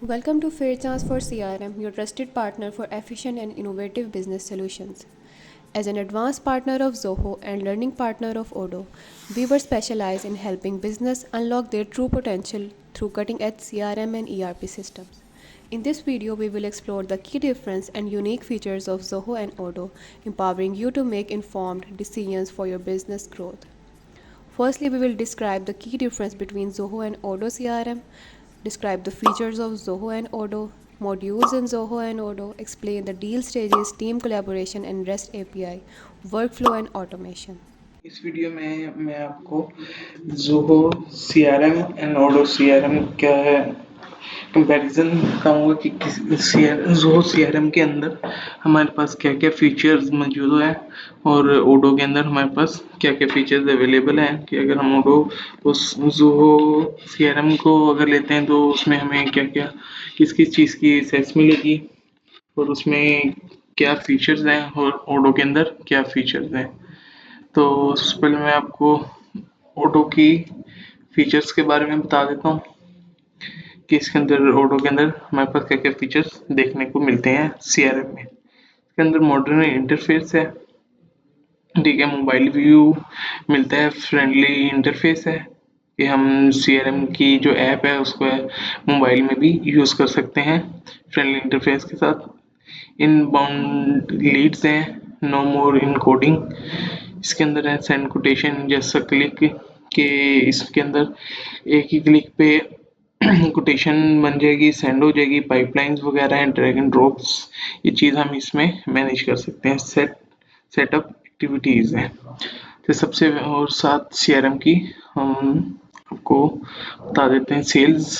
Welcome to Fairchance for CRM, your trusted partner for efficient and innovative business solutions. As an advanced partner of Zoho and learning partner of Odoo, we were specialized in helping business unlock their true potential through cutting-edge CRM and ERP systems. In this video, we will explore the key difference and unique features of Zoho and Odoo, empowering you to make informed decisions for your business growth. Firstly, we will describe the key difference between Zoho and Odoo CRM, describe the features of Zoho and Odoo, modules in Zoho and Odoo, explain the deal stages, team collaboration and REST API, workflow and automation. इस video में मैं आपको Zoho CRM and ओडो CRM क्या है comparison बताऊंगा कि Zoho CRM के अंदर हमारे पास क्या क्या फीचर्स मौजूद हैं और ओडो के अंदर हमारे पास क्या क्या फीचर्स अवेलेबल हैं कि अगर हम ओडो उस ज़ोहो सीआरएम को अगर लेते हैं तो उसमें हमें क्या क्या किस किस चीज़ की एक्सेस मिलेगी और उसमें क्या फीचर्स हैं और ओडो के अंदर क्या फीचर्स हैं। तो सबसे पहले मैं आपको ऑटो की फीचर्स के बारे में बता देता हूँ कि इसके अंदर ऑटो के अंदर हमारे पास क्या क्या फीचर्स देखने को मिलते हैं सीआरएम में। इसके अंदर मॉडर्न इंटरफेस है, ठीक है, मोबाइल व्यू मिलता है, फ्रेंडली इंटरफेस है कि हम सीआरएम की जो ऐप है उसको मोबाइल में भी यूज़ कर सकते हैं फ्रेंडली इंटरफेस के साथ। इनबाउंड लीड्स हैं, नो मोर इनकोडिंग। इसके अंदर है सेंड कोटेशन जैसा क्लिक के इसके अंदर एक ही क्लिक पे कोटेशन बन जाएगी, सेंड हो जाएगी, पाइपलाइंस वगैरह हैं, ड्रैग एंड ड्रॉप्स, ये चीज़ हम इसमें मैनेज कर सकते हैं। सेटअप एक्टिविटीज़ हैं तो सबसे और साथ सीआरएम की हम आपको बता देते हैं सेल्स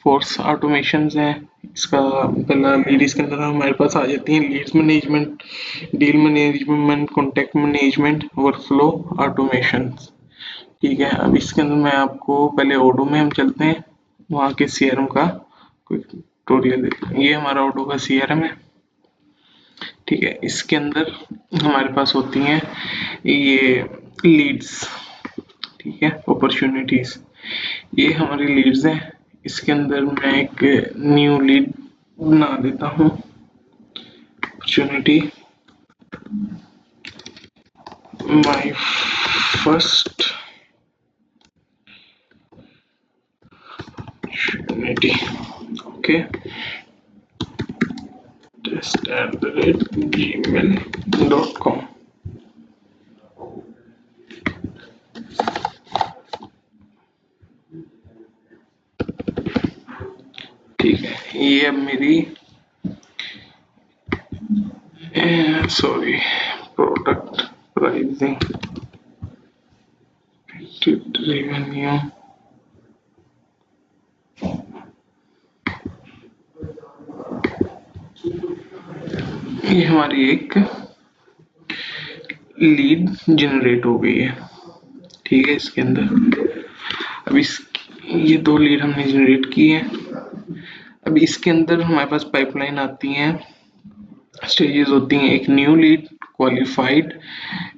फोर्स ऑटोमेशंस हैं। इसका पहला लीड इसके अंदर हमारे पास आ जाती हैं leads management, deal management, contact management, workflow automation. ठीक है, अब इसके अंदर मैं आपको पहले ओडो में हम चलते हैं, वहाँ के सीआरएम का कोई ट्यूटोरियल देते हैं। ये हमारा ओडो का सीआरएम है, ठीक है। इसके अंदर हमारे पास होती हैं ये लीड्स, ठीक है, अपॉर्चुनिटीज, ये हमारी लीड्स हैं। इसके अंदर मैं एक न्यू लीड बना देता हूँ, opportunity, my first opportunity, okay, test@gmail.com। ठीक है, ये अब मेरी सॉरी प्रोडक्ट प्राइसिंग रेवेन्यू, ये हमारी एक लीड जनरेट हो गई है, ठीक है। इसके अंदर अब इस ये दो लीड हमने जनरेट की है। अब इसके अंदर हमारे पास पाइपलाइन आती हैं, स्टेजेस होती हैं, एक new lead, qualified,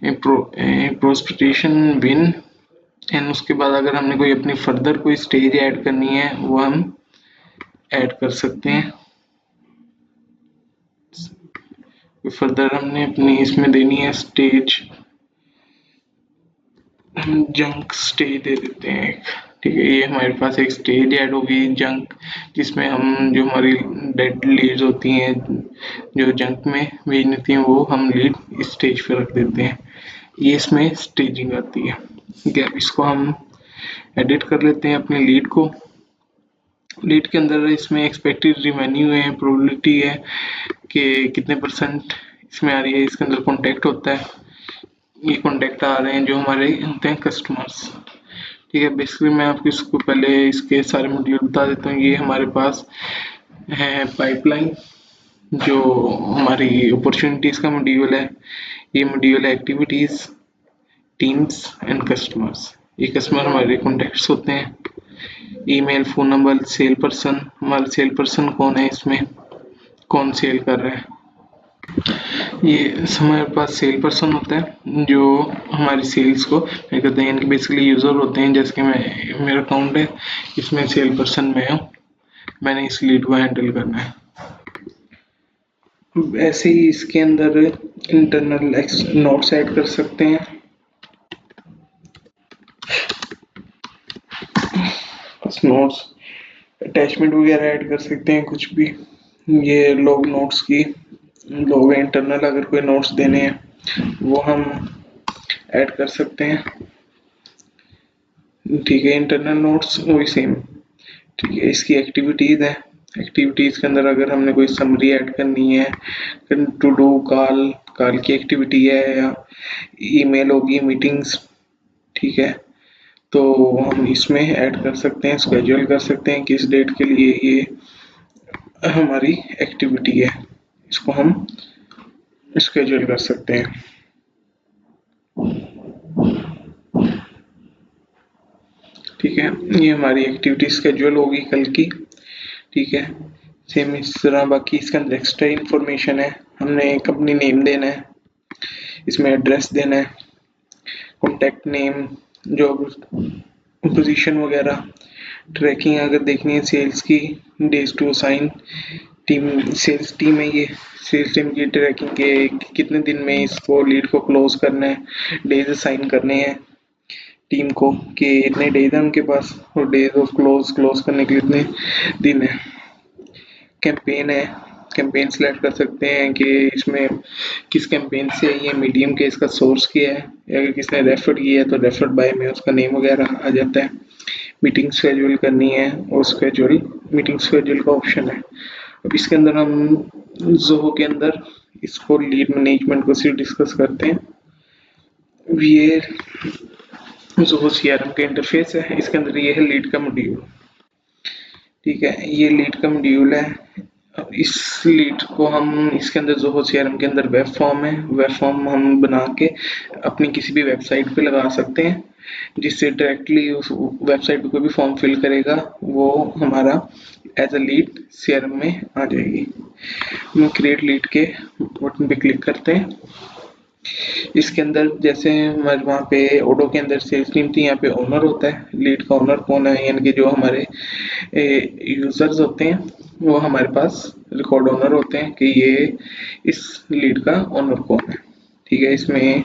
prospectation, win, and उसके बाद अगर हमने कोई अपनी फर्दर कोई स्टेज ऐड करनी है वो हम ऐड कर सकते हैं। फर्दर हमने अपनी इसमें देनी है स्टेज, हम जंक स्टेज दे देते हैं एक, ठीक है। ये हमारे पास एक स्टेज ऐड होगी जंक, जिसमें हम जो हमारी डेड लीड्स होती हैं जो जंक में भेजनी थी वो हम लीड इस स्टेज पे रख देते हैं। ये इसमें स्टेजिंग आती है, ठीक है। इसको हम एडिट कर लेते हैं अपने लीड को। लीड के अंदर इसमें एक्सपेक्टेड रिवेन्यू है, प्रोबेबिलिटी है कि कितने परसेंट इसमें आ रही है। इसके अंदर कॉन्टैक्ट होता है, ये कॉन्टैक्ट आ रहे हैं जो हमारे होते हैं कस्टमर्स, ठीक है। बेसिकली मैं आपको इसको पहले इसके सारे मॉड्यूल बता देता हूँ। ये हमारे पास है पाइपलाइन, जो हमारी अपॉर्चुनिटीज का मॉड्यूल है। ये मॉड्यूल है एक्टिविटीज, टीम्स एंड कस्टमर्स। ये कस्टमर हमारे कॉन्टैक्ट्स होते हैं, email, phone number, cell person, हमारा सेल पर्सन कौन है, इसमें कौन सेल कर रहा है। ये हमारे पास सेल पर्सन होता है जो हमारी सेल्स को करते हैं, इनके बेसिकली यूजर होते हैं। जैसे कि मैं, मेरा अकाउंट है, इसमें सेल पर्सन मैं हूँ, मैंने इस लीड को हैंडल करना है। ऐसे ही इसके अंदर इंटरनल नोट्स ऐड कर सकते हैं। बस नोट्स अटैचमेंट वगैरह ऐड कर सकते हैं, कुछ भी। ये लोग नोट्स की लोग इंटरनल अगर कोई नोट्स देने हैं वो हम ऐड कर सकते हैं। ठीक है, इंटरनल नोट्स वही सेम। ठीक है, इसकी एक्टिविटीज है। एक्टिविटीज के अंदर अगर हमने कोई समरी ऐड करनी है, टू डू कॉल कॉल की एक्टिविटी है, या ईमेल होगी, मीटिंग्स, ठीक है, तो हम इसमें ऐड कर सकते हैं, स्केड्यूल कर सकते हैं किस डेट के लिए ये हमारी एक्टिविटी है, इसको हम स्केड्यूल कर सकते हैं। ठीक है, ये हमारी एक्टिविटी स्केड्यूल होगी कल की। ठीक है, सेम इस तरह बाकी इसके अंदर एक्स्ट्रा इंफॉर्मेशन है। हमने कंपनी नेम देना है, इसमें एड्रेस देना है, कॉन्टैक्ट नेम, जॉब पोजीशन वगैरह, ट्रैकिंग अगर देखनी है सेल्स की, days to assign, team sales team है ये, सेल्स टीम की ट्रैकिंग के कितने दिन में इसको लीड को क्लोज करना है, डेज असाइन करने हैं टीम को कि इतने डेज हैं उनके पास, और डेज ऑफ क्लोज करने के इतने दिन है। कैंपेन है, कैंपेन सेलेक्ट कर सकते हैं कि इसमें किस कैंपेन से ये मीडियम के इसका सोर्स किया है, अगर किसने रेफर किया है तो रेफर्ड बाय में उसका नेम वगैरह आ जाता है। मीटिंग शेड्यूल करनी है और स्केड्यूल मीटिंग शेड्यूल का ऑप्शन है। अब इसके अंदर हम जोहो के अंदर इसको लीड मैनेजमेंट को सिर्फ डिस्कस करते हैं। ये जोहो सीआरएम का इंटरफेस है, इसके अंदर ये है लीड का मॉड्यूल। ठीक है, ये लीड का मॉड्यूल है। अब इस लीड को हम इसके अंदर जोहो सीआरएम के अंदर वेब फॉर्म है, वेब फॉर्म हम बना के अपनी किसी भी वेबसाइट पे लगा सकते हैं, जिससे डायरेक्टली उस वेबसाइट पे कोई भी फॉर्म फिल करेगा वो हमारा एज अ लीड सीआरएम में आ जाएगी। हम क्रिएट लीड के बटन पे क्लिक करते हैं। इसके अंदर जैसे हमारे वहाँ पे ओडो के अंदर सेल्स टीम थी, यहाँ पे ओनर होता है। लीड का ओनर कौन है, यानी कि जो हमारे यूजर्स होते हैं वो हमारे पास रिकॉर्ड ओनर होते हैं कि ये इस लीड का ओनर कौन है। ठीक है, इसमें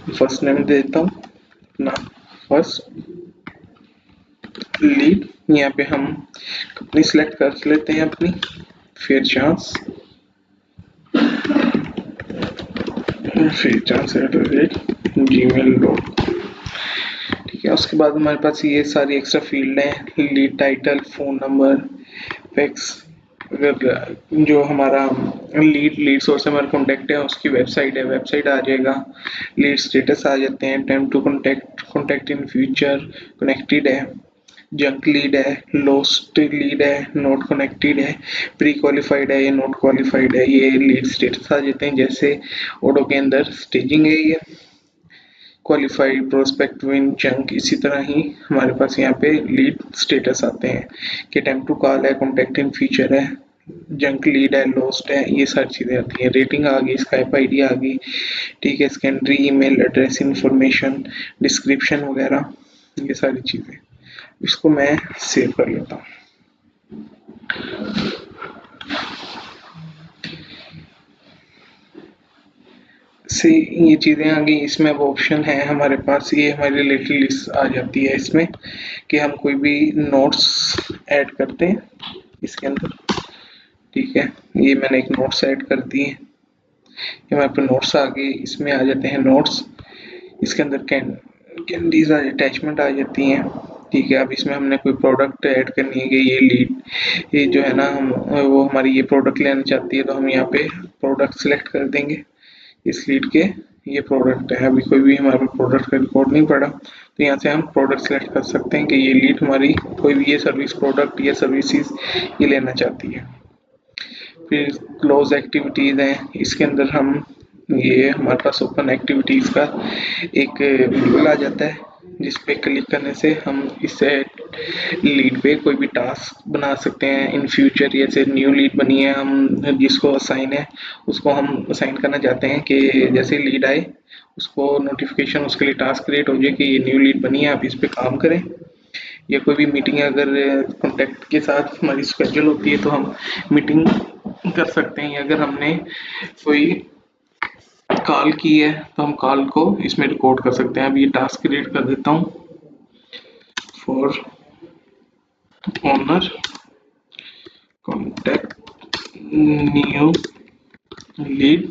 फर्स्ट नेम देता हूँ अपना, फर्स्ट लीड। यहाँ पे हम कंपनी सिलेक्ट कर लेते हैं अपनी, फिर चांस gmail.com। ठीक है, उसके बाद हमारे पास ये सारी एक्स्ट्रा फील्ड हैं, lead title, phone number, fax, अगर जो हमारा लीड सोर्स है, हमारा कॉन्टैक्ट है, उसकी वेबसाइट है, वेबसाइट आ जाएगा। लीड स्टेटस आ जाते हैं, time to contact in future, connected है, जंक लीड है, लोस्ट लीड है, नॉट कनेक्टेड है, प्री क्वालिफाइड है, ये नॉट क्वालिफाइड है, ये लीड स्टेटस आ जाते हैं। जैसे ओडो के अंदर स्टेजिंग है, ये क्वालिफाइड, प्रोस्पेक्ट, विन, जंक, इसी तरह ही हमारे पास यहाँ पे लीड स्टेटस आते हैं कि टाइम टू कॉल है, कॉन्टैक्ट इन फ्यूचर है, जंक लीड है, लोस्ट है, ये सारी चीजें आती हैं। रेटिंग आ गई, स्काइप आईडी आ गई। ठीक है, secondary email address information, description वगैरह, ये सारी चीजें। इसको मैं सेव कर लेता हूँ। से ये चीज़ें आ गई। इसमें अब ऑप्शन है हमारे पास, ये हमारी रिलेटेड लिस्ट आ जाती है इसमें कि हम कोई भी नोट्स ऐड करते हैं इसके अंदर। ठीक है, ये मैंने एक नोट्स ऐड कर दी है, ये हमारे पास नोट्स आ गए। इसमें आ जाते हैं नोट्स, इसके अंदर कैंडीज अटैचमेंट आ जाती हैं। ठीक है, अब इसमें हमने कोई प्रोडक्ट ऐड करनी है कि ये लीड, ये जो है ना, हम वो हमारी ये प्रोडक्ट लेना चाहती है, तो हम यहाँ पे प्रोडक्ट सेलेक्ट कर देंगे। इस लीड के ये प्रोडक्ट है, अभी कोई भी हमारे प्रोडक्ट का रिकॉर्ड नहीं पड़ा, तो यहाँ से हम प्रोडक्ट सेलेक्ट कर सकते हैं कि ये लीड हमारी कोई भी ये सर्विस प्रोडक्ट या सर्विसेज ये लेना चाहती है। फिर क्लोज एक्टिविटीज हैं, इसके अंदर हम ये हमारे पास ओपन एक्टिविटीज का एक विंडो आ जाता है, जिस पे क्लिक करने से हम इससे लीड पे कोई भी टास्क बना सकते हैं इन फ्यूचर। जैसे न्यू लीड बनी है, हम जिसको असाइन है उसको हम असाइन करना चाहते हैं कि जैसे लीड आए उसको नोटिफिकेशन, उसके लिए टास्क क्रिएट हो जाए कि ये न्यू लीड बनी है, आप इस पे काम करें। या कोई भी मीटिंग अगर कॉन्टैक्ट के साथ हमारी स्केड्यूल होती है तो हम मीटिंग कर सकते हैं, या अगर हमने कोई कॉल की है तो हम कॉल को इसमें रिकॉर्ड कर सकते हैं। अब ये टास्क क्रिएट कर देता हूँ for owner contact new lead.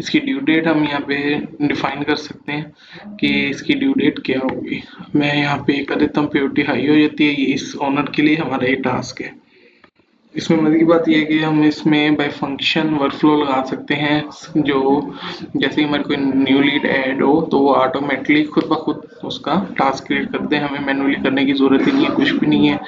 इसकी ड्यू डेट हम यहाँ पे डिफाइन कर सकते हैं कि इसकी ड्यू डेट क्या होगी। मैं यहाँ पे कर देता हूँ प्रायोरिटी हाई हो जाती है। ये इस ओनर के लिए हमारा ये टास्क है। इसमें मजे की बात यह है कि हम इसमें बाय फंक्शन वर्कफ्लो लगा सकते हैं, जो जैसे ही हमारे कोई न्यू लीड ऐड हो तो वो ऑटोमेटिकली खुद ब खुद उसका टास्क क्रिएट करते हैं, हमें मैनुअली करने की ज़रूरत ही नहीं है, कुछ भी नहीं है।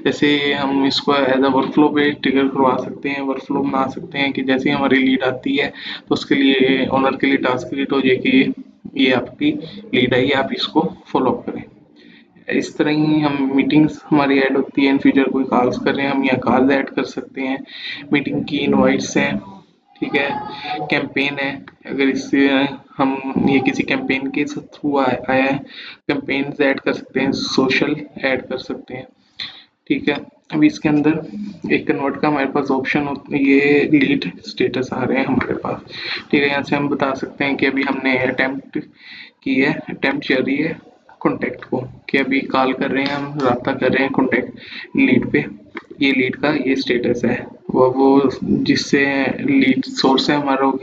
जैसे हम इसको एज अ वर्कफ्लो पे ट्रिगर करवा सकते हैं, वर्कफ्लो बना सकते हैं कि जैसे ही हमारी लीड आती है तो उसके लिए ओनर के लिए टास्क क्रिएट हो जाए कि ये आपकी लीड आई, आप इसको फॉलो अप करें। इस तरह ही हम मीटिंग्स हमारी ऐड होती है। इन फ्यूचर कोई कॉल्स कर रहे हैं हम यहाँ कॉल ऐड कर सकते हैं। मीटिंग की इनवाइट्स हैं, ठीक है। कैंपेन है, अगर इससे हम ये किसी कैंपेन के थ्रू आया है, कैंपेन ऐड कर सकते हैं, सोशल ऐड कर सकते हैं, ठीक है। अभी इसके अंदर एक कन्वर्ट का हमारे पास ऑप्शन होता है, ये लीड स्टेटस आ रहे हैं हमारे पास, ठीक है। यहाँ से हम बता सकते हैं कि अभी हमने अटेम्प्ट की है, अटेम्प्ट जारी है कॉन्टैक्ट को, कि अभी कॉल कर रहे हैं, हम राब्ता कर रहे हैं कॉन्टैक्ट लीड पे, ये लीड का ये स्टेटस है। वो जिससे लीड सोर्स है हमारा, वो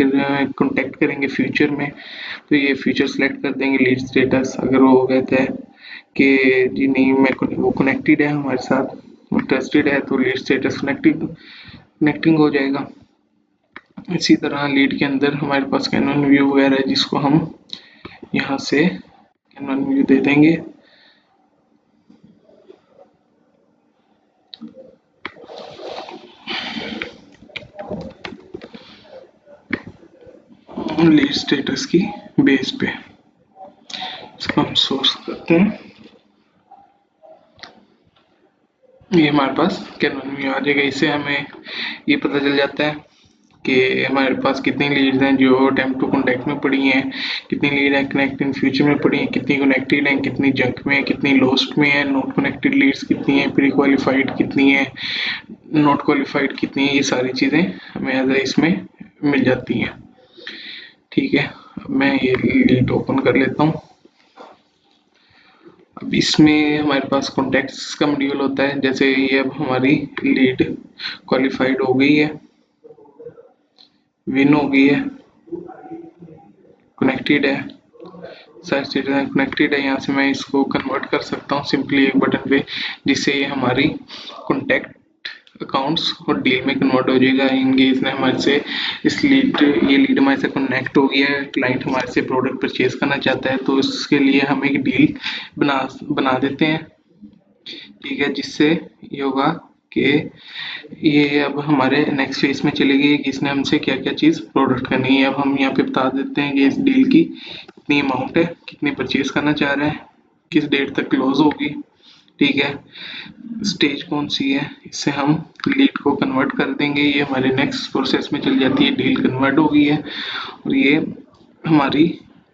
कॉन्टैक्ट करेंगे फ्यूचर में, तो ये फ्यूचर सेलेक्ट कर देंगे लीड स्टेटस। अगर वो कहते हैं कि जी नहीं मैं वो कनेक्टेड है हमारे साथ, वो ट्रस्टेड है, तो लीड स्टेटस कनेक्टिंग हो जाएगा। इसी तरह लीड के अंदर हमारे पास कैनवन व्यू वगैरह है, जिसको हम यहाँ से कैनवन व्यू दे देंगे। लीड स्टेटस की बेस पे इसको हम सोर्स करते हैं, ये हमारे पास कैनवन व्यू आ जाएगा। इससे हमें ये पता चल जाता है कि हमारे पास कितनी लीड्स हैं जो अटेम्प्ट टू कॉन्टैक्ट में पड़ी हैं, कितनी लीड है कनेक्ट इन फ्यूचर में पड़ी हैं, कितनी कनेक्टेड हैं, कितनी जंक में है, कितनी लोस्ट में है, नॉट कनेक्टेड लीड्स कितनी है, प्री क्वालिफाइड कितनी है, नॉट क्वालिफाइड कितनी है, ये सारी चीज़ें हमें इसमें मिल जाती हैं, ठीक है। अब मैं ये लीड ओपन कर लेता हूँ। अब इसमें हमारे पास कॉन्टैक्ट्स का मॉड्यूल होता है। जैसे ये अब हमारी लीड क्वालिफाइड हो गई है, विन हो गई है, कनेक्टेड है, सारी चीज़ें कनेक्टेड है। यहाँ से मैं इसको कन्वर्ट कर सकता हूँ सिंपली एक बटन पे, जिससे ये हमारी कॉन्टैक्ट अकाउंट्स और डील में कन्वर्ट हो जाएगा। इंगेज ने हमारे से ये लीड हमारे से कनेक्ट हो गया है, क्लाइंट हमारे से प्रोडक्ट परचेज करना चाहता है, तो इसके लिए हम एक डील बना देते हैं, ठीक है। जिससे ये होगा कि ये अब हमारे नेक्स्ट फेज में चलेगी कि इसने हमसे क्या क्या चीज़ प्रोडक्ट करनी है। अब हम यहाँ पे बता देते हैं कि इस डील की कितनी अमाउंट है, कितनी परचेज करना चाह रहे हैं, किस डेट तक क्लोज होगी, ठीक है, स्टेज कौन सी है। इससे हम लीड को कन्वर्ट कर देंगे, ये हमारे नेक्स्ट प्रोसेस में चली जाती है। डील कन्वर्ट हो गई है और ये हमारी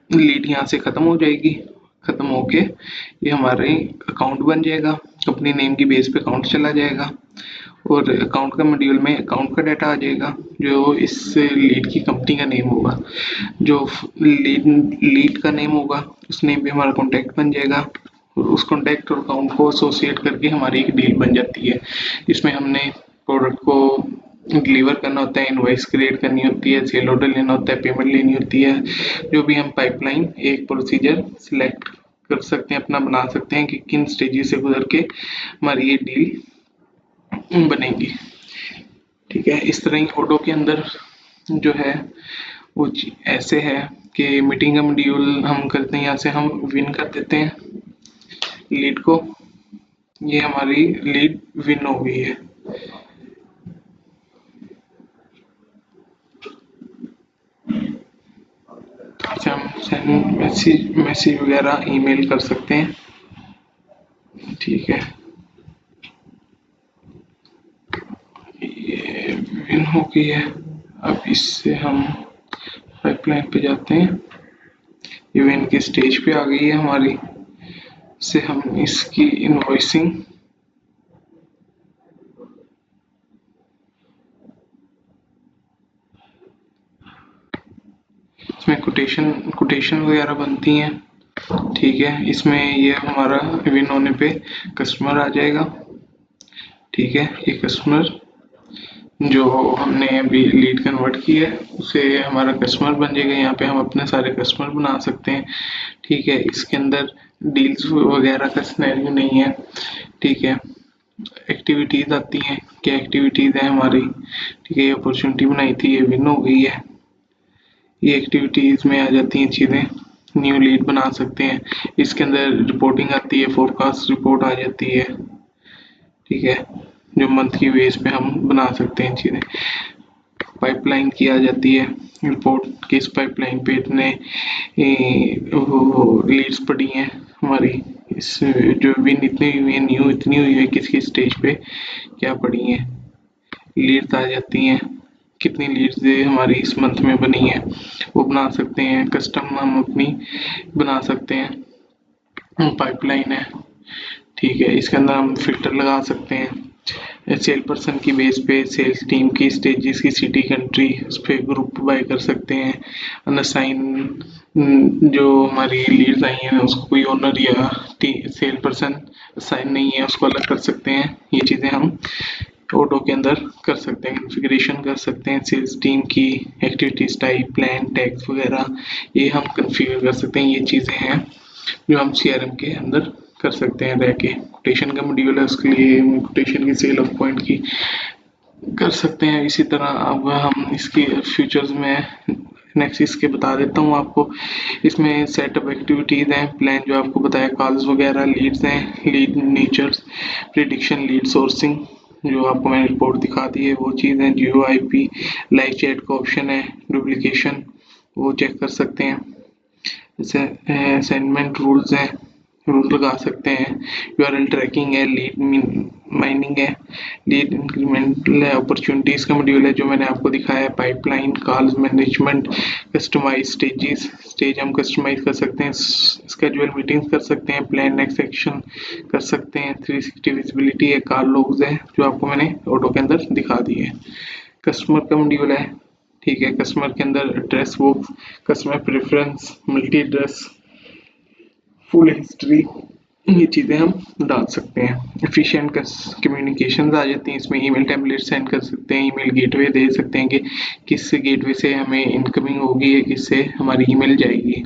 लीड यहाँ से ख़त्म हो जाएगी। ख़त्म होके ये हमारे अकाउंट बन जाएगा, कंपनी नेम की बेस पे अकाउंट चला जाएगा और अकाउंट का मॉड्यूल में अकाउंट का डाटा आ जाएगा, जो इस लीड की कंपनी का नेम होगा। जो लीड का नेम होगा उस नेम पे हमारा कॉन्टैक्ट बन जाएगा और उस कॉन्टैक्ट और अकाउंट को एसोसिएट करके हमारी एक डील बन जाती है। इसमें हमने प्रोडक्ट को डिलीवर करना होता है, इनवॉइस क्रिएट करनी होती है, सेल ऑर्डर लेना होता है, पेमेंट लेनी होती है। जो भी हम पाइपलाइन एक प्रोसीजर सिलेक्ट कर सकते हैं, अपना बना सकते हैं कि किन स्टेजेस से गुजर के हमारी ये डील बनेगी, ठीक है। इस तरह ही ऑडो के अंदर जो है वो ऐसे है कि मीटिंग का मॉड्यूल हम करते हैं, यहाँ से हम विन कर देते हैं लीड को। ये हमारी लीड विन हो गई है। अच्छा, हम सेंड मैसेज वगैरह ईमेल कर सकते हैं, ठीक है। ये विन हो गई है। अब इससे हम पाइपलाइन पे जाते हैं, ये विन की स्टेज पे आ गई है हमारी। से हम इसकी इनवॉइसिंग इसमें कोटेशन वगैरह बनती हैं। ठीक है, इसमें ये हमारा विन होने पे कस्टमर आ जाएगा। ठीक है, ये कस्टमर जो हमने अभी लीड कन्वर्ट की है उसे हमारा कस्टमर बन जाएगा। यहाँ पे हम अपने सारे कस्टमर बना सकते हैं। ठीक है, इसके अंदर डील्स वगैरह का सिनेरियो नहीं है। ठीक है, एक्टिविटीज आती हैं, क्या एक्टिविटीज है हमारी। ठीक है, ये अपॉर्चुनिटी बनाई थी, ये विन हो गई है। ये एक्टिविटीज में आ जाती हैं चीजें, न्यू लीड बना सकते हैं। इसके अंदर रिपोर्टिंग आती है, फोरकास्ट रिपोर्ट आ जाती है। ठीक है, जो मंथ की बेस पे हम बना सकते हैं चीजें। पाइपलाइन की आ जाती है रिपोर्ट, किस पाइपलाइन पे इतने लीड्स पड़ी हैं हमारी, इस जो विन इतनी हुई है, न्यू इतनी हुई है, किस किस स्टेज पे क्या पड़ी हैं। लीड्स आ जाती हैं, कितनी लीड्स हमारी इस मंथ में बनी है वो बना सकते हैं। कस्टम हम अपनी बना सकते हैं, पाइपलाइन है। ठीक है, इसके अंदर हम फिल्टर लगा सकते हैं। सेल पर्सन की बेस पे सेल्स टीम की स्टेजेस की सिटी कंट्री उस पर ग्रुप बाय कर सकते हैं। अनसाइन जो हमारी लीड्स आई हैं उसको कोई ओनर या सेल पर्सन असाइन नहीं है उसको अलग कर सकते हैं। ये चीज़ें हम ऑटो के अंदर कर सकते हैं, कॉन्फ़िगरेशन कर सकते हैं। सेल्स टीम की एक्टिविटीज टाइप, प्लान, टैग्स वगैरह ये हम कॉन्फ़िगर कर सकते हैं। ये चीज़ें हैं जो हम सीआरएम के अंदर कर सकते हैं रह के। कोटेशन का मॉड्यूल है, उसके लिए कोटेशन की सेल ऑफ पॉइंट की कर सकते हैं। इसी तरह अब हम इसकी फ्यूचर्स में नेक्स्ट इसके बता देता हूँ आपको। इसमें सेटअप एक्टिविटीज़ हैं, प्लान जो आपको बताया, कॉल्स वगैरह, लीड्स हैं, lead natures, prediction, lead sourcing जो आपको मैंने रिपोर्ट दिखा दी है वो चीज़ है। जियो आईपी, लाइव चैट का ऑप्शन है, डुप्लीकेशन वो चेक कर सकते हैं। जैसे असाइनमेंट रूल्स हैं, रूल लगा सकते हैं। यूआरएल ट्रैकिंग है, लीड माइनिंग है, लीड इंक्रीमेंटल है, अपॉर्चुनिटीज का मॉड्यूल है जो मैंने आपको दिखाया है। Pipeline, calls management, customise stages, stage हम कस्टमाइज कर सकते हैं। स्केड्यूल मीटिंग्स कर सकते हैं, प्लान नेक्स्ट एक्शन कर सकते हैं। 360 विजिबिलिटी है, कॉल लॉग्स है जो आपको मैंने ऑटो के अंदर दिखा दी है। कस्टमर का मॉड्यूल है। ठीक है, कस्टमर के अंदर address book, customer preference, multi address, full history, ये चीज़ें हम डाल सकते हैं। एफिशिएंट कम्युनिकेशन आ जाती हैं इसमें। ईमेल टेम्पलेट सेंड कर सकते हैं, ईमेल गेटवे दे सकते हैं कि किस गेटवे से हमें इनकमिंग होगी या किससे हमारी ईमेल जाएगी।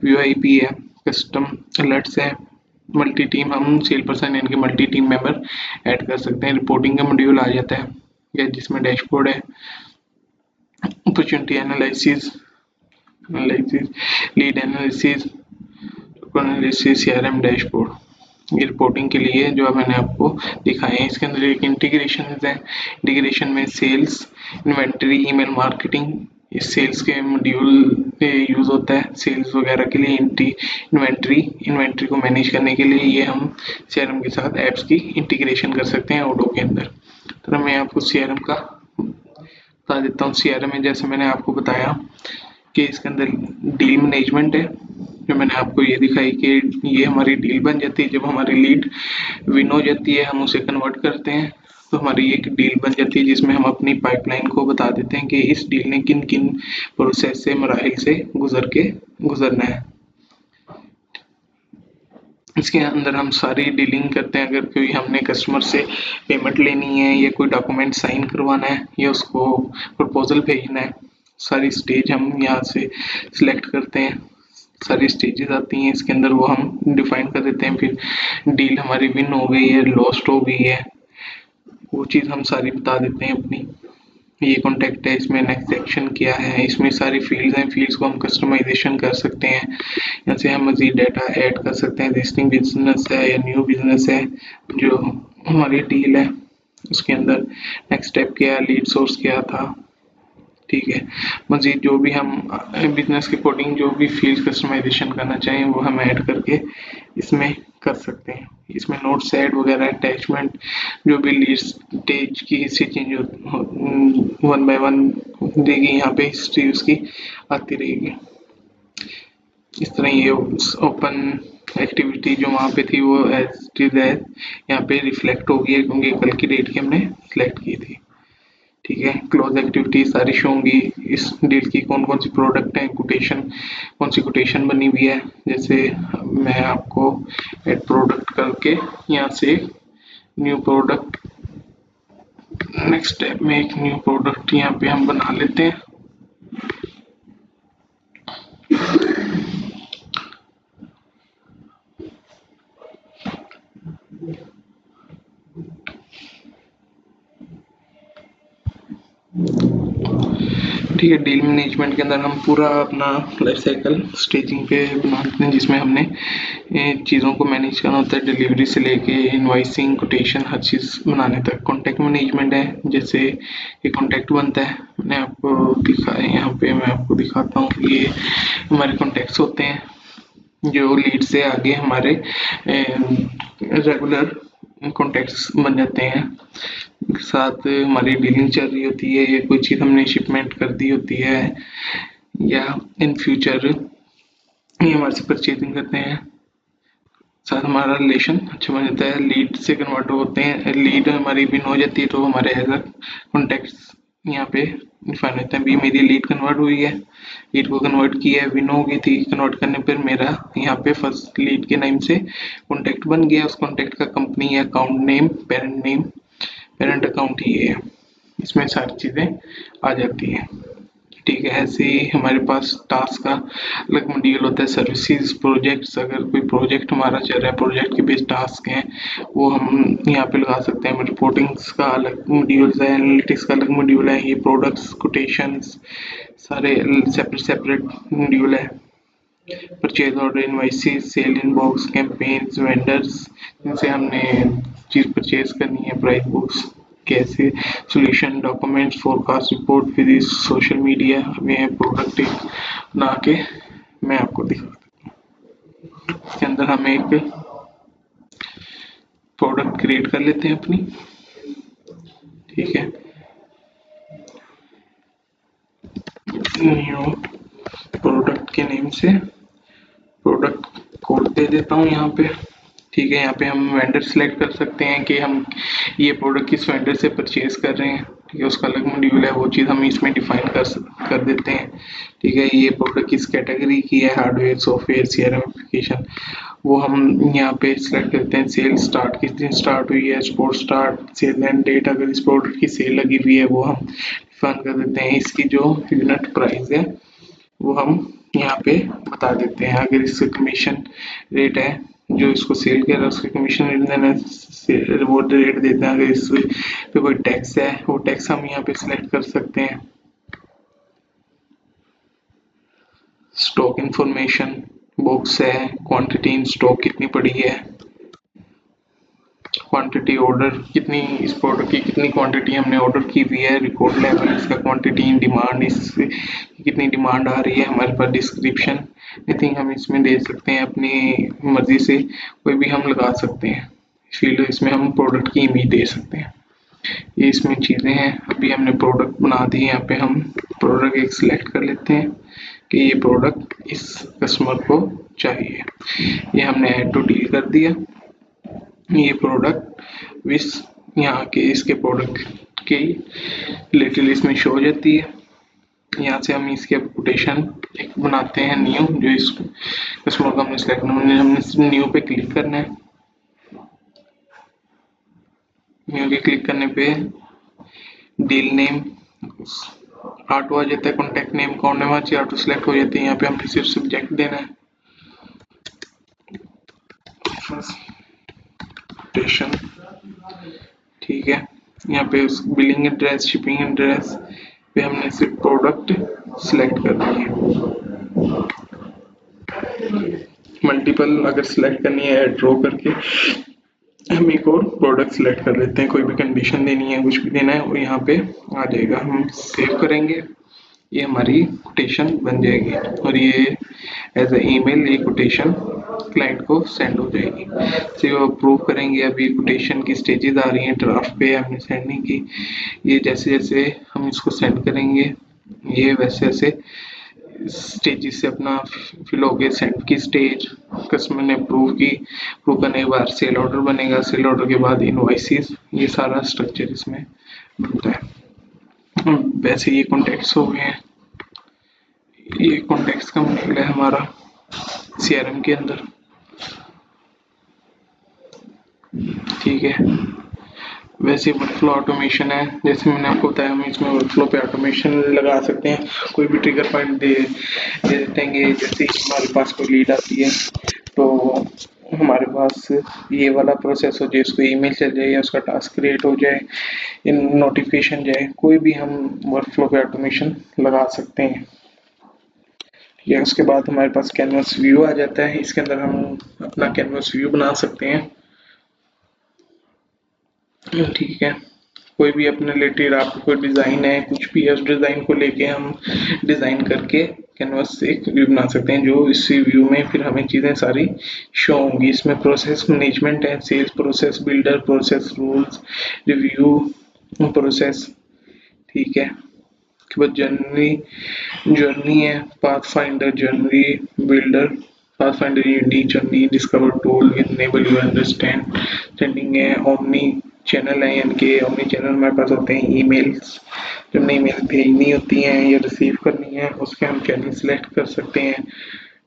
वीओआईपी है, कस्टम अलर्ट्स है, मल्टी टीम हम सेल पर्सन यानी कि मल्टी टीम मेंबर ऐड कर सकते हैं। रिपोर्टिंग का मॉड्यूल आ जाता है या जिसमें डैशबोर्ड है। Opportunity analysis, lead analysis, CRM dashboard, ये रिपोर्टिंग के लिए जो मैंने आपको दिखाए हैं। इसके अंदर एक इंटीग्रेशन है, इंटीग्रेशन में सेल्स, इन्वेंटरी, ईमेल मार्केटिंग, इस सेल्स के मॉड्यूल पे यूज होता है सेल्स वगैरह के लिए। इन्वेंटरी को मैनेज करने के लिए ये हम सीआरएम के साथ एप्स की इंटीग्रेशन कर सकते हैं ऑडो के अंदर। तो मैं आपको सीआरएम का बता देता हूँ। सीआरएम में जैसे मैंने आपको बताया कि इसके अंदर डील मैनेजमेंट है, जो मैंने आपको ये दिखाई कि ये हमारी डील बन जाती है। जब हमारी लीड विन हो जाती है हम उसे कन्वर्ट करते हैं तो हमारी एक डील बन जाती है जिसमें हम अपनी पाइपलाइन को बता देते हैं कि इस डील ने किन किन प्रोसेस से, मराहिल से गुजरना है। इसके अंदर हम सारी डीलिंग करते हैं। अगर कोई हमने कस्टमर से पेमेंट लेनी है या कोई डॉक्यूमेंट साइन करवाना है या उसको प्रपोजल भेजना है, सारी स्टेज हम यहाँ से सिलेक्ट करते हैं। सारी स्टेजेस आती हैं इसके अंदर, वो हम डिफाइन कर देते हैं। फिर डील हमारी विन हो गई है, लॉस्ट हो गई है, वो चीज़ हम सारी बता देते हैं अपनी। ये कॉन्टैक्ट है, इसमें नेक्स्ट एक्शन क्या है, इसमें सारी फील्ड्स हैं। फील्ड्स को हम कस्टमाइजेशन कर सकते हैं, यहाँ से हम मज़ीद डाटा ऐड कर सकते हैं। एग्जिस्टिंग बिजनेस है या न्यू बिजनेस है, जो हमारी डील है उसके अंदर नेक्स्ट स्टेप क्या है, लीड सोर्स क्या था। ठीक है, मज़ीद जो भी हम बिजनेस के अकॉर्डिंग जो भी फील्ड कस्टमाइजेशन करना चाहें वो हम ऐड करके इसमें कर सकते हैं। इसमें नोट्स ऐड वगैरह, अटैचमेंट, जो भी लीड स्टेज की history change one by one देगी, यहाँ पे हिस्ट्री उसकी आती रहेगी। इस तरह ये ओपन एक्टिविटी जो वहाँ पे थी वो एज इट इज एज यहाँ पे रिफ्लेक्ट होगी है, क्योंकि कल की डेट की हमने सिलेक्ट की थी। ठीक है, क्लोज एक्टिविटी सारी शो होंगी। इस डील की कौन कौन सी प्रोडक्ट है, कोटेशन कौन सी कोटेशन बनी हुई है। जैसे मैं आपको एड प्रोडक्ट करके यहाँ से न्यू प्रोडक्ट, नेक्स्ट स्टेप में एक न्यू प्रोडक्ट यहाँ पे हम बना लेते हैं। ठीक है, डील मैनेजमेंट के अंदर हम पूरा अपना लाइफ साइकिल स्टेजिंग पे बनाते हैं, जिसमें हमने चीज़ों को मैनेज करना होता है, डिलीवरी से लेके इनवाइसिंग, कोटेशन, हर चीज़ बनाने तक। कॉन्टैक्ट मैनेजमेंट है, जैसे ये कॉन्टैक्ट बनता है, मैंने आपको दिखाया यहाँ पे, मैं आपको दिखाता हूँ। ये हमारे कॉन्टैक्ट्स होते हैं जो लीड से आगे हमारे रेगुलर कॉन्टैक्ट्स बन जाते हैं। साथ हमारी डीलिंग चल रही होती है, ये कोई चीज़ हमने शिपमेंट कर दी होती है, या इन फ्यूचर ये हमारे से परचेजिंग करते हैं। साथ हमारा रिलेशन अच्छा बन जाता है, लीड से कन्वर्ट होते हैं, लीड हमारी विन हो जाती है तो हमारे एज कॉन्टैक्ट्स यहाँ पे डिफाइन होते हैं। भी मेरी लीड कन्वर्ट हुई है, लीड को कन्वर्ट किया है, विन हो गई थी, कन्वर्ट करने पर मेरा यहाँ पे फर्स्ट लीड के नाम से कॉन्टैक्ट बन गया। उस कॉन्टैक्ट का कंपनी या अकाउंट नेम, पेरेंट अकाउंट ही है, इसमें सारी चीज़ें आ जाती हैं। ठीक है, ऐसे ही हमारे पास टास्क का अलग मॉड्यूल होता है, सर्विसेज, प्रोजेक्ट्स। अगर कोई प्रोजेक्ट हमारा चल रहा है, प्रोजेक्ट के बेस्ड टास्क हैं, वो हम यहाँ पे लगा सकते हैं। रिपोर्टिंग्स का अलग मॉड्यूल है, एनालिटिक्स का अलग मॉड्यूल है, ये प्रोडक्ट्स, कोटेशंस सारे सेपरेट मॉड्यूल है। Purchase order, invoices, sale inbox, campaigns, vendors, जिनसे हमने चीज़ परचेज करनी है, price books, case solution, documents, forecast report, फिर सोशल मीडिया। अब ये प्रोडक्ट बना के मैं आपको दिखाता हूँ। इसके अंदर हम एक प्रोडक्ट क्रिएट कर लेते हैं अपनी। ठीक है, न्यू प्रोडक्ट के नेम से प्रोडक्ट कोड दे देता हूँ यहाँ पे। ठीक है, यहाँ पे हम वेंडर सिलेक्ट कर सकते हैं कि हम ये प्रोडक्ट किस वेंडर से परचेज कर रहे हैं। ठीक है, उसका अलग मॉड्यूल है, वो चीज़ हम इसमें डिफाइन कर देते हैं। ठीक है, ये प्रोडक्ट किस कैटेगरी की है, हार्डवेयर, सॉफ्टवेयर, सीआरएम एप्लीकेशन, वो हम यहाँ पे सिलेक्ट करते हैं। सेल स्टार्ट किस दिन स्टार्ट हुई है, sport start, sale end date, अगर इस प्रोडक्ट की सेल लगी हुई है वो हम डिफाइन कर देते हैं। इसकी जो यूनिट प्राइस है वो हम यहाँ पे बता देते हैं। अगर इससे कमीशन रेट है, जो इसको सेल कर रहा है उसके कमीशन रेट देना, वो रेट देते हैं। अगर इस पे कोई टैक्स है, वो टैक्स हम यहाँ पे सिलेक्ट कर सकते हैं। स्टॉक इंफॉर्मेशन बॉक्स है, क्वांटिटी इन स्टॉक कितनी पड़ी है, क्वांटिटी ऑर्डर कितनी, इस प्रोडक्ट की कितनी क्वांटिटी हमने ऑर्डर की हुई है, रिकॉर्ड लेवल, इसका क्वांटिटी इन डिमांड, इससे कितनी डिमांड आ रही है, हमारे पास डिस्क्रिप्शन, एनीथिंग हम इसमें दे सकते हैं। अपनी मर्जी से कोई भी हम लगा सकते हैं फील्ड, इसमें हम प्रोडक्ट की इमेज दे सकते हैं। ये इसमें चीज़ें हैं। अभी हमने प्रोडक्ट बना दी, यहाँ पे हम प्रोडक्ट एक सिलेक्ट कर लेते हैं कि ये प्रोडक्ट इस कस्टमर को चाहिए। ये हमने ऐड टू डील कर दिया। ये प्रोडक्ट विस यहाँ के इसके प्रोडक्ट की रिलेटेड इसमें शो हो जाती है। यहाँ से हम इसके कोटेशन एक बनाते हैं न्यू, जो इस कस्टमर को हमने सेलेक्ट करना है, हमने न्यू पे क्लिक करना है। न्यू पे क्लिक करने पे डील नेम ऑटो आ जाता है, कॉन्टैक्ट नेम कौन है वहाँ ऑटो सेलेक्ट हो जाती है। यहाँ पे हमने सिर्फ सब्जेक्ट देना है, कोटेशन। ठीक है, यहाँ पे उस बिलिंग एड्रेस, शिपिंग एड्रेस पे हमने सिर्फ प्रोडक्ट सिलेक्ट करनी है। मल्टीपल अगर सिलेक्ट करनी है ड्रॉ करके हम एक और प्रोडक्ट सिलेक्ट कर लेते हैं। कोई भी कंडीशन देनी है, कुछ भी देना है, वो यहाँ पे आ जाएगा। हम सेव करेंगे, ये हमारी कोटेशन बन जाएगी और ये एज ए ईमेल ये कोटेशन क्लाइंट को सेंड हो जाएगी। से वो अप्रूव करेंगे। अभी कोटेशन की स्टेजेस आ रही हैं, ड्राफ्ट पे हमने सेंडिंग की। ये जैसे जैसे हम इसको सेंड करेंगे, ये वैसे वैसे स्टेजेस से अपना फिल हो गए, सेंड की स्टेज, कस्टमर ने अप्रूव करने के बाद सेल ऑर्डर बनेगा, सेल ऑर्डर के बाद इनवॉइसेस, ये सारा स्ट्रक्चर इसमें बनता है। वैसे ये कॉन्टेक्ट्स हो गए हैं, ये कॉन्टेक्ट्स का मॉड्यूल है हमारा सीआरएम के अंदर। ठीक है, वैसे वर्कफ्लो ऑटोमेशन है, जैसे मैंने आपको बताया हम इसमें वर्कफ्लो पे ऑटोमेशन लगा सकते हैं। कोई भी ट्रिगर पॉइंट दे देंगे, जैसे हमारे पास कोई लीड आती है तो हमारे पास ये वाला प्रोसेस हो जाए, उसको ईमेल चल जाए या उसका टास्क क्रिएट हो जाए, इन नोटिफिकेशन जाए, कोई भी हम वर्कफ्लो पे ऑटोमेशन लगा सकते हैं। ठीक है, उसके बाद हमारे पास कैनवस व्यू आ जाता है, इसके अंदर हम अपना कैनवस व्यू बना सकते हैं। ठीक है, कोई भी अपने रिलेटेड आपको कोई डिज़ाइन है, कुछ भी है, उस डिज़ाइन को लेके हम डिज़ाइन करके कैनवस से एक व्यू बना सकते हैं, जो इसी व्यू में फिर हमें चीज़ें सारी शो होंगी। इसमें प्रोसेस मैनेजमेंट है, sales process, builder process, rules, review process. ठीक है, उसके बाद जर्नी है, path finder, journey builder, path finder, unique journey, discover tool, enable you understand, sending है, ओमनी चैनल है, यानी कि ओमनी चैनल हमारे पास होते हैं ईमेल्स, जो हमने ईमेल भेजनी होती हैं या रिसीव करनी है, उसके हम चैनल सेलेक्ट कर सकते हैं।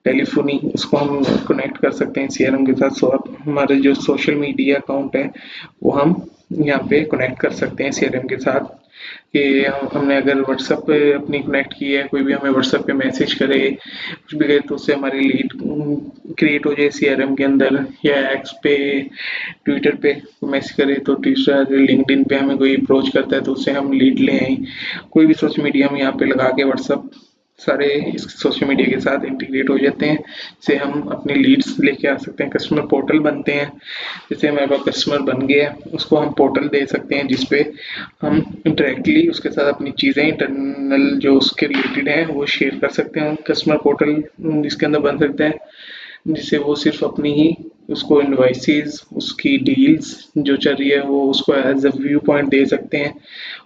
टेलीफोनी, उसको हम कनेक्ट कर सकते हैं सीआरएम के साथ। सो हमारे जो सोशल मीडिया अकाउंट है वो हम यहाँ पे कनेक्ट कर सकते हैं सीआरएम के साथ, कि हमने अगर व्हाट्सएप पे अपनी कनेक्ट की है, कोई भी हमें व्हाट्सएप पे मैसेज करे, कुछ भी करे, तो उससे हमारी लीड क्रिएट हो जाए सीआरएम के अंदर, या एक्स पे, ट्विटर पे मैसेज करे तो ट्विटर, लिंक्डइन पे हमें कोई अप्रोच करता है तो उससे हम लीड ले आए। कोई भी सोशल मीडिया हम यहाँ पे लगा के व्हाट्सएप सारे इस सोशल मीडिया के साथ इंटीग्रेट हो जाते हैं, जिससे हम अपनी लीड्स लेके आ सकते हैं। कस्टमर पोर्टल बनते हैं, जैसे हमारे पास कस्टमर बन गया, उसको हम पोर्टल दे सकते हैं जिसपे हम डायरेक्टली उसके साथ अपनी चीज़ें इंटरनल जो उसके रिलेटेड हैं वो शेयर कर सकते हैं। कस्टमर पोर्टल जिसके अंदर बन सकता है, जिससे वो सिर्फ अपनी ही उसको इनवॉइसेस, उसकी डील्स जो चल रही है वो उसको एज अ व्यू पॉइंट दे सकते हैं।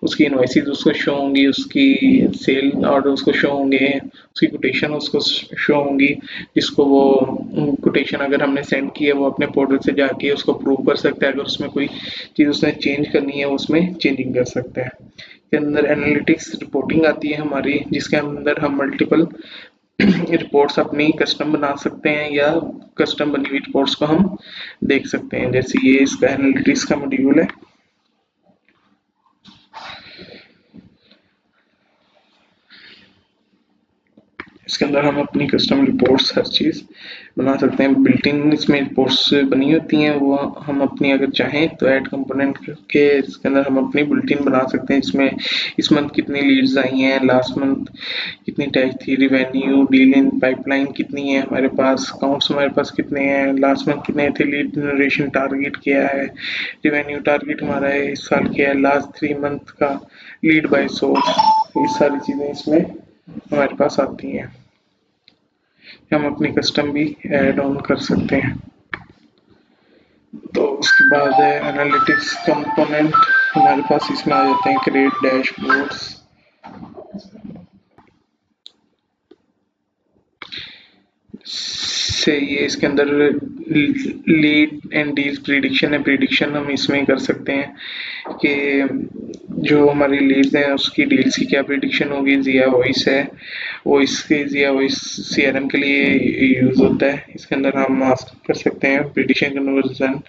उसकी इनवॉइसेस उसको शो होंगी, उसकी सेल ऑर्डर उसको शो होंगे, उसकी कोटेशन उसको शो होंगी, जिसको वो कोटेशन अगर हमने सेंड की है वो अपने पोर्टल से जाके उसको प्रूव कर सकता है। अगर उसमें कोई चीज़ उसने चेंज करनी है वो उसमें चेंजिंग कर सकता है। के अंदर एनालिटिक्स रिपोर्टिंग आती है हमारी, जिसके अंदर हम मल्टीपल रिपोर्ट्स अपनी कस्टम बना सकते हैं या कस्टम बनी हुई रिपोर्ट्स को हम देख सकते हैं। जैसे ये इसका एनालिटिक्स का मॉड्यूल है। इसके अंदर हम अपनी कस्टम रिपोर्ट्स हर चीज़ बना सकते हैं। बिल्ट इन इसमें रिपोर्ट्स बनी होती हैं, वो हम अपनी अगर चाहें तो ऐड कंपोनेंट के इसके अंदर हम अपनी बिल्ट इन बना सकते हैं। इसमें इस मंथ कितनी लीड्स आई हैं, लास्ट मंथ कितनी टैच थी, रिवेन्यू, डील इन पाइपलाइन कितनी है हमारे पास, अकाउंट्स हमारे पास कितने हैं, लास्ट मंथ कितने थे, लीड जनरेशन टारगेट क्या है, रिवेन्यू टारगेट हमारा है इस साल क्या है, लास्ट 3 मंथ का लीड बाय सोर्स, ये सारी चीज़ें इसमें हमारे पास आती हैं। हम अपनी कस्टम भी ऐड ऑन कर सकते हैं। तो उसके बाद है एनालिटिक्स कंपोनेंट, हमारे पास इसमें आ जाते हैं क्रिएट डैशबोर्ड्स, से ये इसके अंदर लीड एंड डील प्रिडिक्शन है। प्रिडिक्शन हम इसमें कर सकते हैं कि जो हमारी लीड्स हैं उसकी डील्स की क्या प्रिडिक्शन होगी। जिया वॉइस है, वॉइस के जिया वॉइस सीआरएम के लिए यूज होता है, इसके अंदर हम आस्क कर सकते हैं, प्रिडिक्शन कन्वर्जन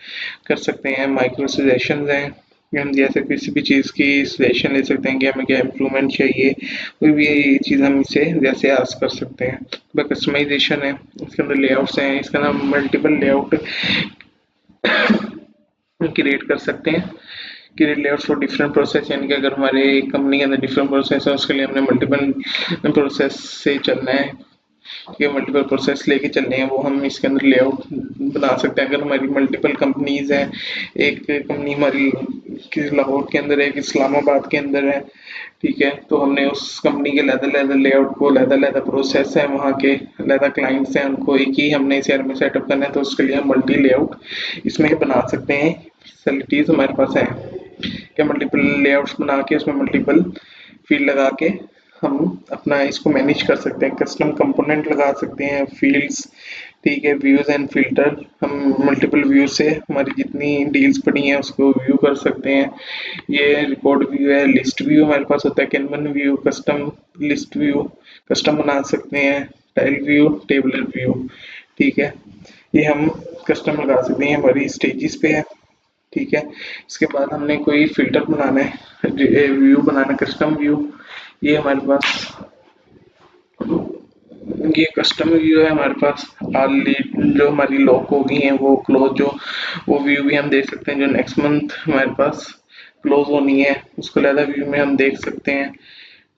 कर सकते हैं। माइक्रो सजेशंस हैं, हम जैसे किसी भी चीज़ की सजेशन ले सकते हैं कि हमें क्या इम्प्रूवमेंट चाहिए, कोई भी चीज़ हम इसे जैसे आस्क कर सकते हैं। कस्टमाइजेशन है, इसके अंदर लेआउट्स हैं, इसका नाम मल्टीपल लेआउट क्रिएट कर सकते हैं। Create layouts for different process, यानी कि अगर हमारे कंपनी के अंदर डिफरेंट प्रोसेस है उसके लिए हमने मल्टीपल प्रोसेस से चलना है, ये मल्टीपल प्रोसेस लेके चलने हैं, वो हम इसके अंदर लेआउट बना सकते हैं। अगर हमारी मल्टीपल कंपनीज हैं, एक कंपनी हमारी लाहौर के अंदर है, एक इस्लामाबाद के अंदर है, ठीक है, तो हमने उस कंपनी के लहदा लेआउट को, लहदा प्रोसेस है, वहाँ के लहदा क्लाइंट्स हैं, उनको एक ही हमने सीआरएम में सेटअप करना है, तो उसके लिए हम मल्टी लेआउट इसमें बना सकते हैं। फैसिलिटीज हमारे पास है कि मल्टीपल लेआउट्स बना के उसमें मल्टीपल फील्ड लगा के हम अपना इसको मैनेज कर सकते हैं, कस्टम कंपोनेंट लगा सकते हैं, फील्ड्स, ठीक है, व्यूज एंड फिल्टर, हम मल्टीपल व्यू से हमारी जितनी डील्स पड़ी हैं उसको व्यू कर सकते हैं। ये रिपोर्ट व्यू है, लिस्ट व्यू हमारे पास होता है, Kanban view, custom list view, custom बना सकते हैं, टाइल व्यू, टेबलर व्यू, ठीक है, ये हम कस्टम लगा सकते हैं, हमारी स्टेजेस पे है, ठीक है। इसके बाद हमने कोई फिल्टर बनाना है, व्यू बनाना, कस्टम व्यू, ये हमारे पास, ये कस्टम व्यू है हमारे पास। ऑल लीड जो हमारी लॉक हो गई हैं वो क्लोज, जो वो व्यू भी हम देख सकते हैं, जो नेक्स्ट मंथ हमारे पास क्लोज होनी है उसको अलग व्यू में हम देख सकते हैं,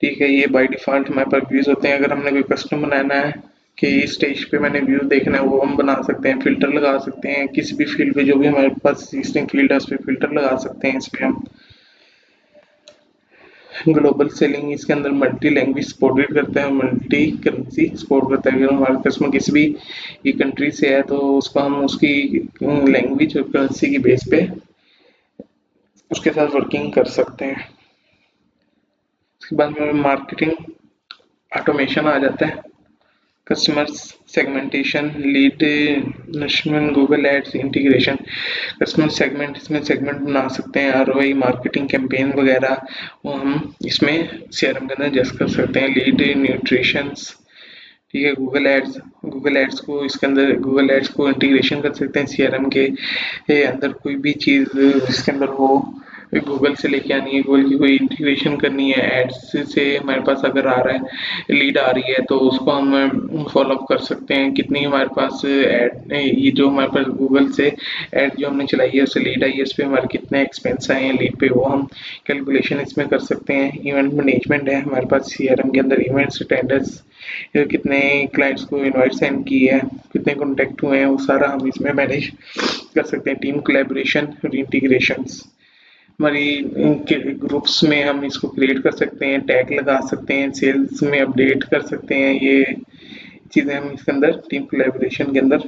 ठीक है। ये बाय डिफॉल्ट हमारे पास व्यूज होते हैं। अगर हमने कोई कस्टम बनाना है कि इस स्टेज पे मैंने व्यू देखना है, वो हम बना सकते हैं, फिल्टर लगा सकते हैं, किसी भी फील्ड पे जो भी हमारे पास एग्जिस्टिंग फील्ड है उस पर फिल्टर लगा सकते हैं। इस पे हम ग्लोबल सेलिंग, इसके अंदर मल्टी लैंग्वेज सपोर्टेड करता है, मल्टी करेंसी सपोर्ट करता है। अगर हमारा कस्टमर किसी भी ये कंट्री से है तो उसको हम उसकी लैंग्वेज और करेंसी की बेस पे उसके साथ वर्किंग कर सकते हैं। उसके बाद में मार्केटिंग ऑटोमेशन आ जाता है, customer segmentation, lead nourishment, Google ads integration, customer segment, इसमें सेगमेंट बना सकते हैं, आरओआई मार्केटिंग कैंपेन वगैरह वो हम इसमें सीआरएम के अंदर एडजस्ट कर सकते हैं। लीड न्यूट्रिशंस, ठीक है, गूगल एड्स को इसके अंदर गूगल एड्स को इंटीग्रेशन कर सकते हैं सीआरएम के अंदर। कोई भी चीज़ इसके अंदर हो गूगल से लेके आनी है, गूगल की कोई इंटीग्रेशन करनी है, एड्स से हमारे पास अगर आ रहा है, लीड आ रही है तो उसको हम फॉलोअप कर सकते हैं। कितनी हमारे पास एड, ये जो हमारे पास गूगल से एड जो हमने चलाई है उससे लीड आई है, इस पर हमारे कितने एक्सपेंस आए हैं लीड पे, वो हम कैलकुलेशन इसमें कर सकते हैं। इवेंट मैनेजमेंट है हमारे पास सीआरएम के अंदर, इवेंट्स, अटेंडेंस, कितने क्लाइंट्स को इनवाइट सेंड की है, कितने कॉन्टेक्ट हुए हैं, वो सारा हम इसमें मैनेज कर सकते हैं। टीम कोलैबोरेशन और इंटीग्रेशंस, हमारी ग्रुप्स में हम इसको क्रिएट कर सकते हैं, टैग लगा सकते हैं, सेल्स में अपडेट कर सकते हैं, ये चीज़ें हम इसके अंदर टीम कोलैबोरेशन के अंदर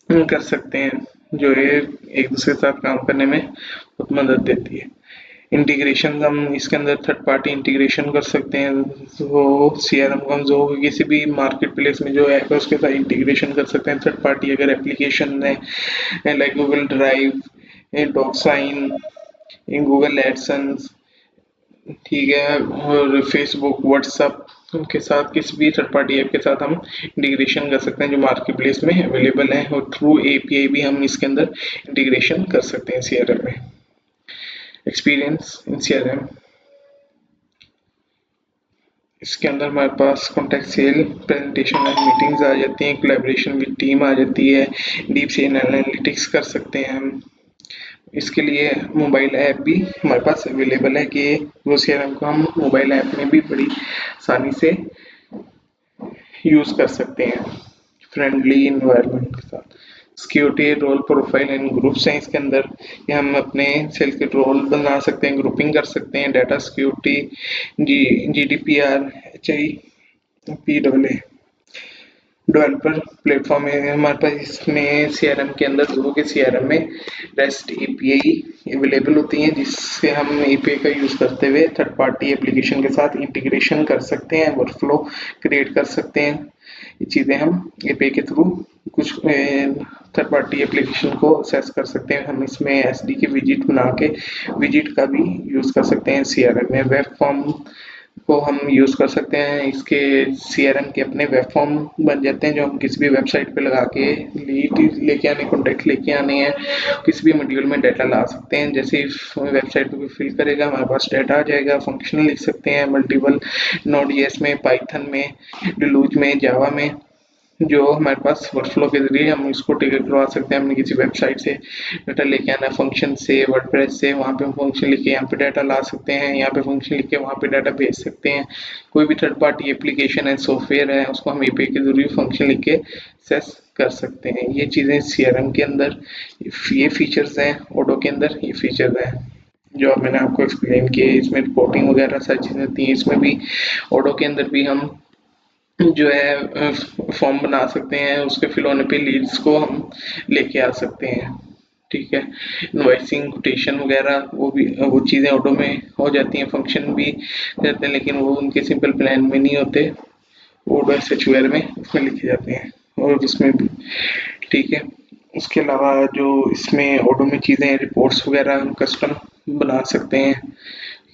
कर सकते हैं, जो है एक दूसरे के साथ काम करने में बहुत मदद देती है। इंटीग्रेशन हम इसके अंदर थर्ड पार्टी इंटीग्रेशन कर सकते हैं, वो सीआरएम को हम जो किसी भी मार्केट प्लेस में जो ऐप है उसके साथ इंटीग्रेशन कर सकते हैं। थर्ड पार्टी अगर एप्लीकेशन है लाइक गूगल ड्राइव, डॉक्साइन, इन गूगल एडसेंस, ठीक है, और फेसबुक, व्हाट्सएप, उनके साथ किसी भी थर्ड पार्टी ऐप के साथ हम इंटीग्रेशन कर सकते हैं जो मार्केट प्लेस में अवेलेबल है, और थ्रू एपीआई भी हम इसके अंदर इंटीग्रेशन कर सकते हैं सीआरएम में। एक्सपीरियंस इन सीआरएम, इसके अंदर हमारे पास contact sale, presentation and meetings आ जाती हैं, कोलैबोरेशन विद टीम आ जाती है, डीप सी एनालिटिक्स कर सकते हैं हम। इसके लिए मोबाइल ऐप भी हमारे पास अवेलेबल है कि वो सीआरएम को हम मोबाइल ऐप में भी बड़ी आसानी से यूज़ कर सकते हैं फ्रेंडली इन्वायरमेंट के साथ। Security role profile and groups हैं इसके अंदर, कि हम अपने सेल के रोल बना सकते हैं, ग्रुपिंग कर सकते हैं, data security, GDPR, HI, PWA, developer platform है हमारे पास। इसमें सीआरएम के अंदर Zoho के सीआरएम में रेस्ट एपीआई अवेलेबल होती हैं, जिससे हम एपीआई का यूज़ करते हुए थर्ड पार्टी एप्लीकेशन के साथ इंटीग्रेशन कर सकते हैं, वर्कफ्लो क्रिएट कर सकते हैं। ये चीज़ें हम एपीआई के थ्रू कुछ थर्ड पार्टी एप्लीकेशन को एक्सेस कर सकते हैं। हम इसमें एसडी की विजिट बना के विजिट का भी यूज़ कर सकते हैं सीआरएम में। वेब फॉर्म को हम यूज़ कर सकते हैं, इसके सीआरएम के अपने वेब फॉर्म बन जाते हैं जो हम किसी भी वेबसाइट पे लगा के लीड लेके आने, कॉन्टैक्ट लेके आने हैं, किसी भी मॉड्यूल में डाटा ला सकते हैं। जैसे वेबसाइट पे कोई फिल करेगा हमारे पास डाटा आ जाएगा, फंक्शनल लिख सकते हैं मल्टीपल नोड.जेएस में, पाइथन में, डलूज में, जावा में, जो हमारे पास वर्कफ्लो के जरिए हम इसको ट्रिगर करवा सकते हैं। हमने किसी वेबसाइट से डाटा लेके आना है, फंक्शन से, वर्डप्रेस से, वहाँ पे हम फंक्शन लिख के यहाँ पे डाटा ला सकते हैं, यहाँ पे फंक्शन लिख के वहाँ पे डाटा भेज सकते हैं। कोई भी थर्ड पार्टी एप्लीकेशन है, सॉफ्टवेयर है, उसको हम एपीआई के जरिए फंक्शन लिख के एक्सेस कर सकते हैं। ये चीज़ें सीआरएम के अंदर ये फीचर्स हैं, ओडो के अंदर ये फीचर्स हैं जो मैंने आपको एक्सप्लेन किए। इसमें रिपोर्टिंग वगैरह सारी चीज़ें होती हैं। इसमें भी ओडो के अंदर भी हम जो है फॉर्म बना सकते हैं, उसके फिल होने पे लीड्स को हम लेके आ सकते हैं, ठीक है। इनवॉइसिंग, कोटेशन वगैरह वो चीज़ें ऑडो में हो जाती हैं, फंक्शन भी रहते हैं, लेकिन वो उनके सिंपल प्लान में नहीं होते, वो ऑडो एसएच वगैरह में उसमें लिखे जाते हैं और उसमें भी, ठीक है। उसके अलावा जो इसमें ऑडो में चीज़ें, रिपोर्ट्स वगैरह हम कस्टम बना सकते हैं,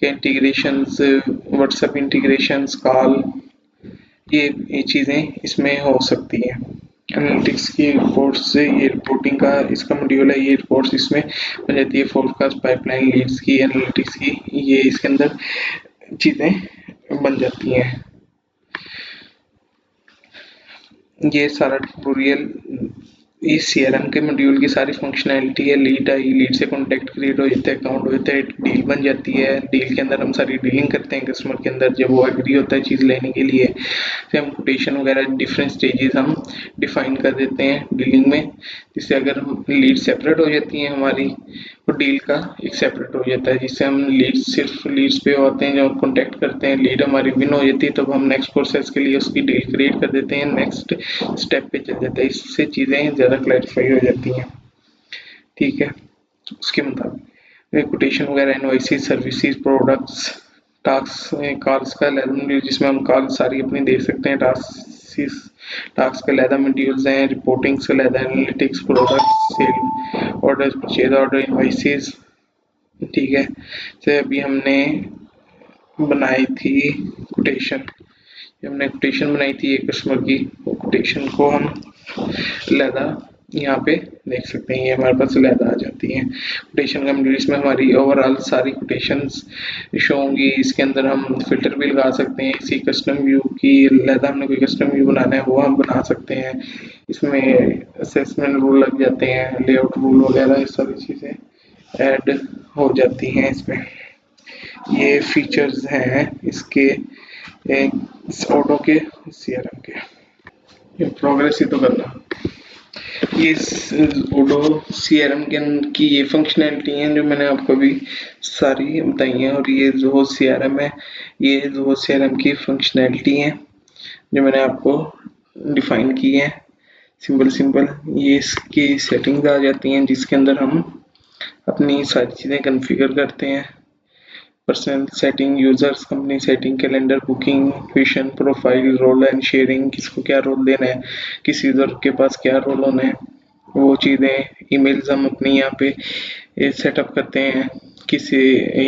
इंटीग्रेशंस, व्हाट्सएप इंटीग्रेशंस, कॉल, ये चीज़ें इसमें हो सकती हैं। एनालिटिक्स की रिपोर्ट्स से, ये रिपोर्टिंग का इसका मॉड्यूल है, ये रिपोर्ट्स इसमें बन जाती है, फोरकास्ट, पाइपलाइन, लीड्स की, एनालिटिक्स की, ये इसके अंदर चीज़ें बन जाती हैं। ये सारा ट्यूटोरियल इस सीआरएम के मॉड्यूल की सारी फंक्शनैलिटी है। लीड आई, लीड से कॉन्टैक्ट क्रिएट हो जाता है, अकाउंट हो जाता है, डील बन जाती है, डील के अंदर हम सारी डीलिंग करते हैं कस्टमर के अंदर, जब वो एग्री होता है चीज़ लेने के लिए, फिर हम कोटेशन वगैरह डिफरेंट स्टेजेस हम डिफाइन कर देते हैं डीलिंग में, जिससे अगर लीड सेपरेट हो जाती हैं हमारी, तो डील का एक सेपरेट हो जाता है, जिससे हम सिर्फ लीड्स पे होते हैं, जब कॉन्टैक्ट करते हैं, लीड हमारी विन हो जाती है, तब हम नेक्स्ट प्रोसेस के लिए उसकी डील क्रिएट कर देते हैं, नेक्स्ट स्टेप पे चल जाता है, इससे चीज़ें ज़्यादा क्लैरिफाई हो जाती हैं, ठीक है। उसके मुताबिक कोटेशन वगैरह, invoices, services, products, task, calls का मॉड्यूल, जिसमें हम कॉल सारी अपनी देख सकते हैं, टास्क का अलहदा मॉड्यूल्स हैं, रिपोर्टिंग्स का अलहदा, analytics, products, sale order, purchase order, invoices, ठीक है। तो अभी हमने बनाई थी कोटेशन, हमने कोटेशन बनाई थी एक कस्टमर की, वो कोटेशन को हम अलहदा यहाँ पे देख सकते हैं, ये हमारे पास अलहदा आ जाती हैं कोटेशन का मॉड्यूल, इसमें हमारी ओवरऑल सारी कोटेशंस शो होंगी। इसके अंदर हम फिल्टर भी लगा सकते हैं, इसी कस्टम व्यू की अलहदा हमने कोई कस्टम व्यू बनाना है वो हम बना सकते हैं, इसमें असेसमेंट रूल लग जाते हैं, लेआउट रूल वगैरह, ये सारी चीज़ें ऐड हो जाती हैं इसमें। ये फीचर्स हैं इसके इस ऑडो के सीआरएम के। ये प्रोग्रेस ही तो करना, ये ओडो सीआरएम की ये फंक्शनैलिटी हैं जो मैंने आपको अभी सारी बताई हैं, और ये जो सीआरएम है, ये जो सीआरएम की फंक्शनैलिटी हैं जो मैंने आपको डिफाइन की है, सिंपल ये इसकी सेटिंग्स आ जाती हैं, जिसके अंदर हम अपनी सारी चीज़ें कॉन्फ़िगर करते हैं, personal setting, users, company setting, calendar, booking, vision, profile, role and sharing, किसको क्या रोल देना है, किस यूजर के पास क्या रोल होना है, वो चीज़ें, ईमेल्स हम अपनी यहाँ पे सेटअप करते हैं, किसी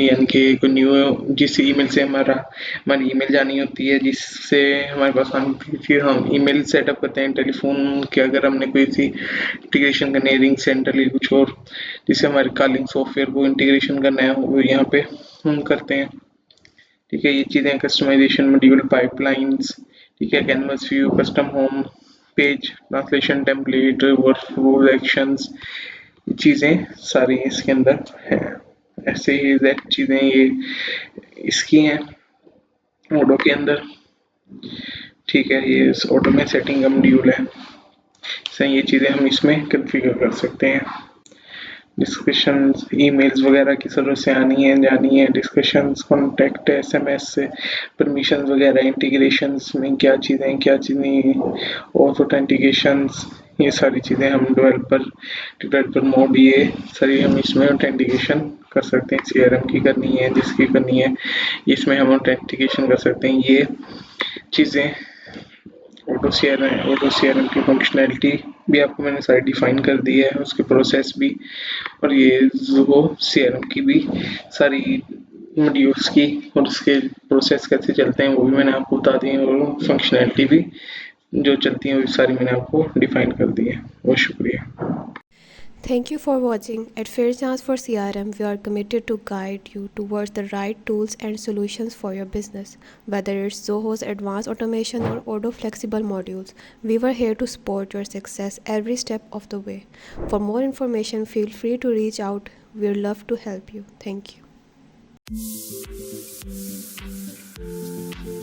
यानी कि कोई न्यू, जिस ईमेल से हमारी ईमेल जानी होती है, जिससे हमारे पास फिर हम ईमेल सेटअप करते हैं, टेलीफोन के अगर हमने कोई सी इंटीग्रेशन करनी है, रिंग सेंटर या कुछ और, जिससे हमारे कॉलिंग सॉफ्टवेयर को इंटीग्रेशन करना है, वो यहाँ पे हम करते हैं, ठीक है। ये चीज़ें कस्टमाइजेशन, मॉड्यूल, पाइपलाइंस, ठीक है, canvas view, custom home page, translation template, workflow actions, चीज़ें सारी इसके अंदर है। ऐसे ही एग्जैक्ट चीज़ें ये इसकी हैं ऑडो के अंदर, ठीक है। ये इस ऑडो में सेटिंग का मॉड्यूल है, इससे ये चीज़ें हम इसमें कॉन्फ़िगर कर सकते हैं। डिस्कशंस, ईमेल्स वगैरह की जरूरत से आनी है जानी है, डिस्कशंस, कॉन्टैक्ट, एसएमएस से परमिशंस वगैरह, इंटीग्रेशंस में क्या चीज़ें क्या चीज़ें, और ऑथेंटिकेशंस, ये सारी चीज़ें हम डेवलपर मोड, ये सारी हम इसमें ऑथेंटिकेशन कर सकते हैं, सीआरएम की करनी है, जिसकी करनी है इसमें हम ऑथेंटिकेशन कर सकते हैं। ये चीज़ें ऑटो सीआरएम की फंक्शनैलिटी भी आपको मैंने सारी डिफाइन कर दी है, उसके प्रोसेस भी, और ये जो सीआरएम की भी सारी मॉड्यूल्स की और उसके प्रोसेस कैसे चलते हैं वो भी मैंने आपको बता दी है, और फंक्शनैलिटी भी जो चलती है वो सारी मैंने आपको डिफाइन कर दी है। बहुत शुक्रिया। Thank you for watching. At Fair Chance for CRM, we are committed to guide you towards the right tools and solutions for your business. Whether it's Zoho's advanced automation or Odoo flexible modules, we were here to support your success every step of the way. For more information, feel free to reach out. We'd love to help you. Thank you.